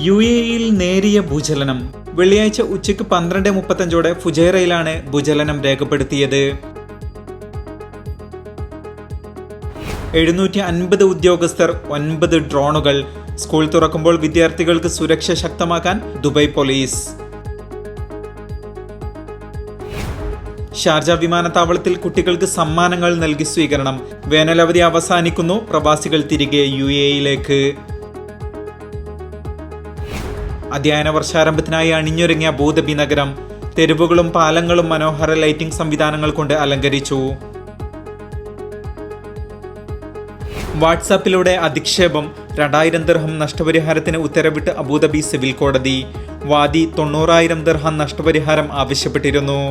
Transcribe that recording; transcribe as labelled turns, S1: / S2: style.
S1: UAE-യിൽ നേരിയ ഭൂചലനം. വെള്ളിയാഴ്ച ഉച്ചയ്ക്ക് 12:35 ഫുജൈറയിലാണ് ഭൂചലനം രേഖപ്പെടുത്തിയത്. 750 ഉദ്യോഗസ്ഥർ, 9 ഡ്രോണുകൾ. സ്കൂൾ തുറക്കുമ്പോൾ വിദ്യാർത്ഥികൾക്ക് സുരക്ഷ ശക്തമാക്കാൻ ദുബായ് പോലീസ്. ഷാർജ വിമാനത്താവളത്തിൽ കുട്ടികൾക്ക് സമ്മാനങ്ങൾ നൽകി സ്വീകരണം. വേനലവധി അവസാനിക്കുന്നു, പ്രവാസികൾ തിരികെ UAE-യിലേക്ക്. അധ്യയന വർഷാരംഭത്തിനായി അണിഞ്ഞൊരുങ്ങിയ അബുദാബി നഗരം. തെരുവുകളും പാലങ്ങളും മനോഹര ലൈറ്റിംഗ് സംവിധാനങ്ങൾ കൊണ്ട് അലങ്കരിച്ചു. വാട്സാപ്പിലൂടെ അധിക്ഷേപം. 2000 ദിർഹം നഷ്ടപരിഹാരത്തിന് ഉത്തരവിട്ട് അബുദാബി സിവിൽ കോടതി. വാദി 90,000 ദിർഹം നഷ്ടപരിഹാരം ആവശ്യപ്പെട്ടിരുന്നു.